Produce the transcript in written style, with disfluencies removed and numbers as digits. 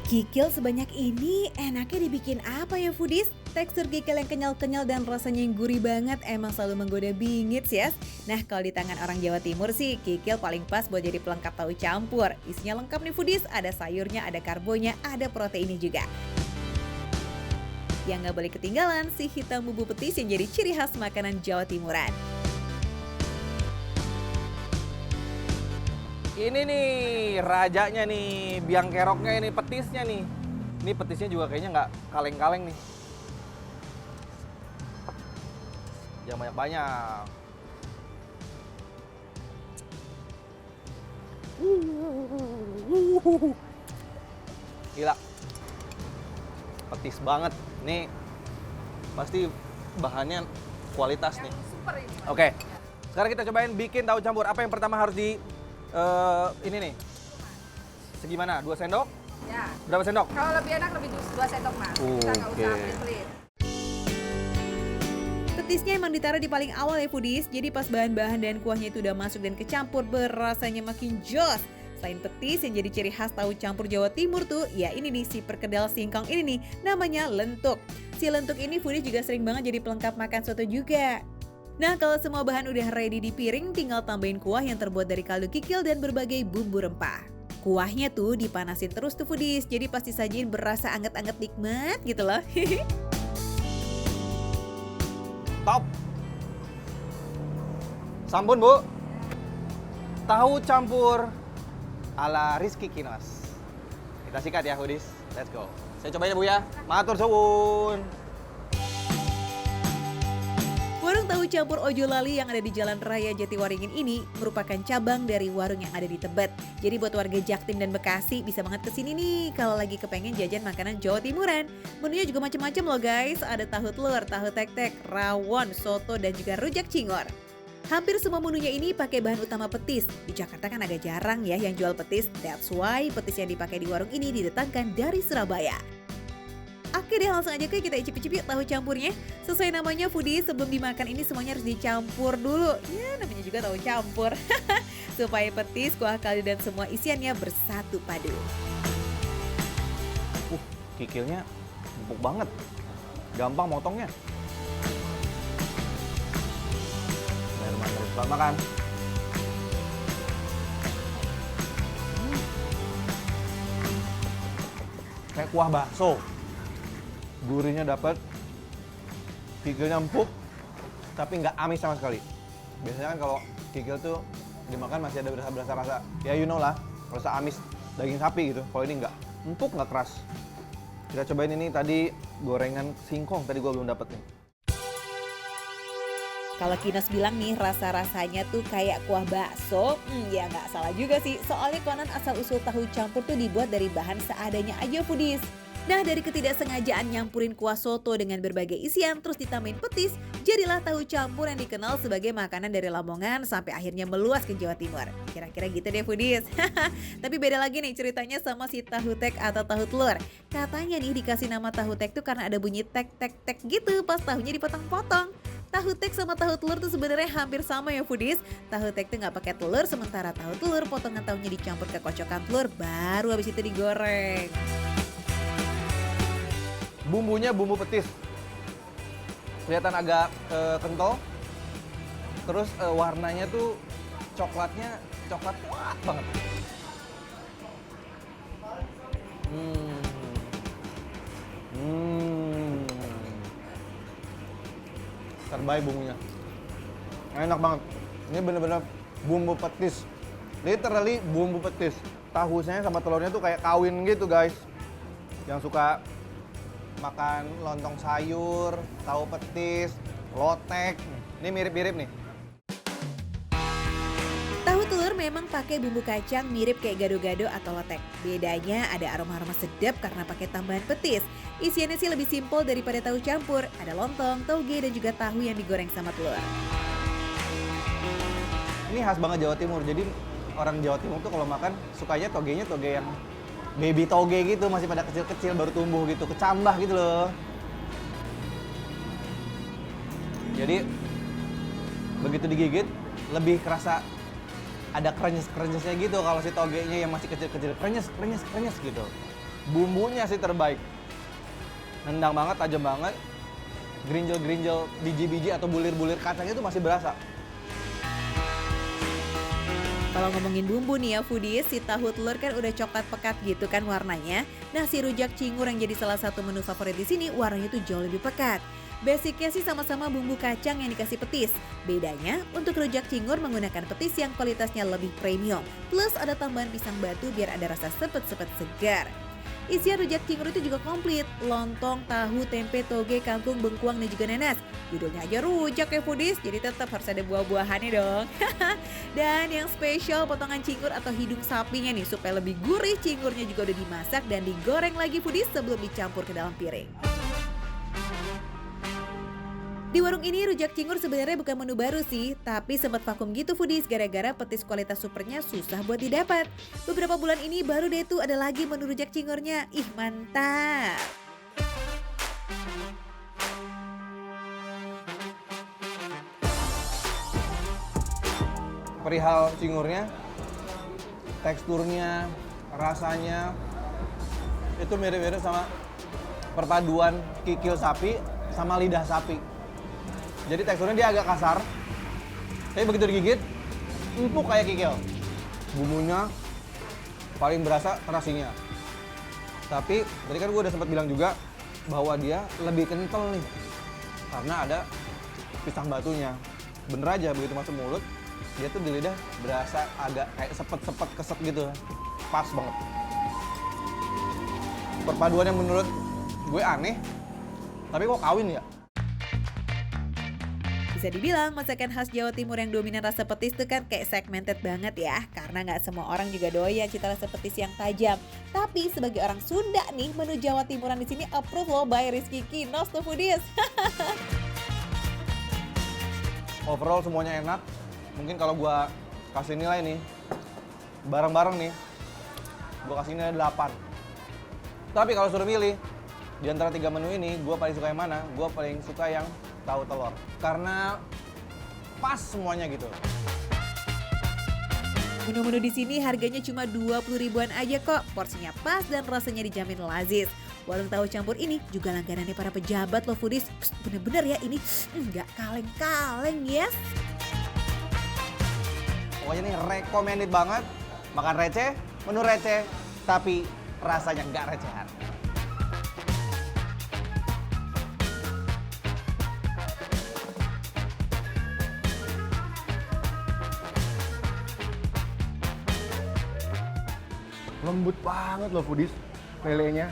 Kikil sebanyak ini enaknya dibikin apa ya foodies? Tekstur kikil yang kenyal-kenyal dan rasanya yang gurih banget emang selalu menggoda bingit sih ya. Nah kalau di tangan orang Jawa Timur sih kikil paling pas buat jadi pelengkap tahu campur. Isinya lengkap nih foodies, ada sayurnya, ada karbonya, ada proteinnya juga. Yang nggak boleh ketinggalan si hitam bumbu petis yang jadi ciri khas makanan Jawa Timuran. Ini nih rajanya nih, biang keroknya ini petisnya nih. Ini petisnya juga kayaknya nggak kaleng-kaleng nih. Jangan banyak-banyak. Gila. Petis banget. Nih pasti bahannya kualitas nih. Oke. Sekarang kita cobain bikin tahu campur. Apa yang pertama harus ini nih? Segimana? 2 sendok? Ya. Berapa sendok? Kalau lebih enak lebih 2 sendok mas. Kita nggak Oke. usah pelit-pelit. Petisnya emang ditaruh di paling awal ya foodies, jadi pas bahan-bahan dan kuahnya itu udah masuk dan kecampur berasanya makin jos. Selain petis yang jadi ciri khas tahu campur Jawa Timur tuh, ya ini nih si perkedel singkong ini nih, namanya lentuk. Si lentuk ini foodies juga sering banget jadi pelengkap makan soto juga. Nah kalau semua bahan udah ready di piring, tinggal tambahin kuah yang terbuat dari kaldu kikil dan berbagai bumbu rempah. Kuahnya tuh dipanasin terus tuh foodies, jadi pasti sajiin berasa anget-anget nikmat gitu loh. Top. Sampun, Bu. Tahu campur ala Rizky Kinos. Kita sikat ya, Hudis. Let's go. Saya cobain ya, Bu ya. Matur suwun. Warung tahu campur Ojo Lali yang ada di Jalan Raya Jatiwaringin ini merupakan cabang dari warung yang ada di Tebet. Jadi buat warga Jaktim dan Bekasi bisa banget kesini nih kalau lagi kepengen jajan makanan Jawa Timuran. Menunya juga macam-macam loh guys, ada tahu telur, tahu tek-tek, rawon, soto, dan juga rujak cingur. Hampir semua menunya ini pakai bahan utama petis. Di Jakarta kan agak jarang ya yang jual petis, that's why petis yang dipakai di warung ini didatangkan dari Surabaya. Oke deh langsung aja kita icip-icip yuk tahu campurnya. Sesuai namanya foodie, sebelum dimakan ini semuanya harus dicampur dulu. Ya namanya juga tahu campur. Supaya petis, kuah kaldu dan semua isiannya bersatu padu. Kikilnya empuk banget. Gampang motongnya. Bismillahirrahmanirrahim. Selamat makan. Kayak kuah bakso. Gurihnya dapat, kikilnya empuk, tapi nggak amis sama sekali. Biasanya kan kalau kikil tuh dimakan masih ada berasa rasa, ya you know lah, rasa amis daging sapi gitu. Kalau ini nggak, empuk nggak keras. Kita cobain ini tadi gorengan singkong, tadi gua belum dapet nih. Kalau Kinos bilang nih rasa-rasanya tuh kayak kuah bakso, ya nggak salah juga sih. Soalnya konon asal-usul tahu campur tuh dibuat dari bahan seadanya aja foodies. Nah dari ketidaksengajaan nyampurin kuah soto dengan berbagai isian terus ditambahin petis, jadilah tahu campur yang dikenal sebagai makanan dari Lamongan sampai akhirnya meluas ke Jawa Timur. Kira-kira gitu deh foodies. Tapi beda lagi nih ceritanya sama si tahu tek atau tahu telur. Katanya nih dikasih nama tahu tek tuh karena ada bunyi tek-tek-tek gitu pas tahunya dipotong-potong. Tahu tek sama tahu telur tuh sebenarnya hampir sama ya foodies. Tahu tek tuh nggak pakai telur, sementara tahu telur potongan tahunya dicampur ke kocokan telur baru habis itu digoreng. Bumbunya bumbu petis, kelihatan agak kental. Terus warnanya tuh coklatnya coklat kuat banget. Terbaik bumbunya, enak banget. Ini bener-bener bumbu petis, literally bumbu petis. Tahunya sama telurnya tuh kayak kawin gitu guys. Yang suka makan lontong sayur, tahu petis, lotek. Ini mirip-mirip nih. Tahu telur memang pakai bumbu kacang mirip kayak gado-gado atau lotek. Bedanya ada aroma-aroma sedap karena pakai tambahan petis. Isiannya sih lebih simpel daripada tahu campur. Ada lontong, toge, dan juga tahu yang digoreng sama telur. Ini khas banget Jawa Timur. Jadi orang Jawa Timur tuh kalau makan sukanya togenya toge yang baby toge gitu, masih pada kecil-kecil baru tumbuh gitu, kecambah gitu loh. Jadi begitu digigit lebih kerasa ada krenyes-krenyesnya gitu kalau si togenya yang masih kecil-kecil, krenyes gitu. Bumbunya sih terbaik. Nendang banget, tajam banget. Gerinjel-gerinjel biji-biji atau bulir-bulir kacangnya itu masih berasa. Kalau ngomongin bumbu nih ya foodies, si tahu telur kan udah coklat pekat gitu kan warnanya. Nah si rujak cingur yang jadi salah satu menu favorit di sini warnanya tuh jauh lebih pekat. Basicnya sih sama-sama bumbu kacang yang dikasih petis. Bedanya untuk rujak cingur menggunakan petis yang kualitasnya lebih premium. Plus ada tambahan pisang batu biar ada rasa sepet-sepet segar. Isian rujak cingur itu juga komplit, lontong, tahu, tempe, toge, kangkung, bengkuang, dan juga nanas. Judulnya aja rujak ya foodies, jadi tetap harus ada buah-buahannya dong. Dan yang spesial potongan cingur atau hidung sapinya nih, supaya lebih gurih cingurnya juga udah dimasak dan digoreng lagi foodies sebelum dicampur ke dalam piring. Di warung ini rujak cingur sebenarnya bukan menu baru sih, tapi sempat vakum gitu foodies gara-gara petis kualitas supernya susah buat didapat. Beberapa bulan ini baru deh tuh ada lagi menu rujak cingurnya. Ih mantap! Perihal cingurnya, teksturnya, rasanya itu mirip-mirip sama perpaduan kikil sapi sama lidah sapi. Jadi teksturnya dia agak kasar, tapi begitu digigit, empuk kayak kikil. Bumbunya paling berasa terasinya. Tapi tadi kan gue udah sempat bilang juga bahwa dia lebih kental nih, karena ada pisang batunya. Bener aja begitu masuk mulut, dia tuh di lidah berasa agak kayak sepet-sepet keset gitu. Pas banget. Perpaduan yang menurut gue aneh, tapi kok kawin ya? Bisa dibilang masakan khas Jawa Timur yang dominan rasa petis itu kan kayak segmented banget ya. Karena nggak semua orang juga doyan cita rasa petis yang tajam. Tapi sebagai orang Sunda nih, menu Jawa Timuran di sini approve loh by Rizky Kinos tuh foodies. Overall semuanya enak. Mungkin kalau gua kasih nilai nih, bareng-bareng nih, gua kasih nilai 8. Tapi kalau suruh milih, di antara 3 menu ini, gua paling suka yang mana? Gua paling suka yang tahu telur. Karena pas semuanya gitu. Menu-menu di sini harganya cuma 20 ribuan aja kok. Porsinya pas dan rasanya dijamin lazis. Warung tahu campur ini juga langganannya para pejabat loh foodies. Psst, bener-bener ya ini nggak kaleng-kaleng yes. Pokoknya nih recommended banget. Makan receh, menu receh, tapi rasanya nggak recehan. Lembut banget loh foodies lelenya.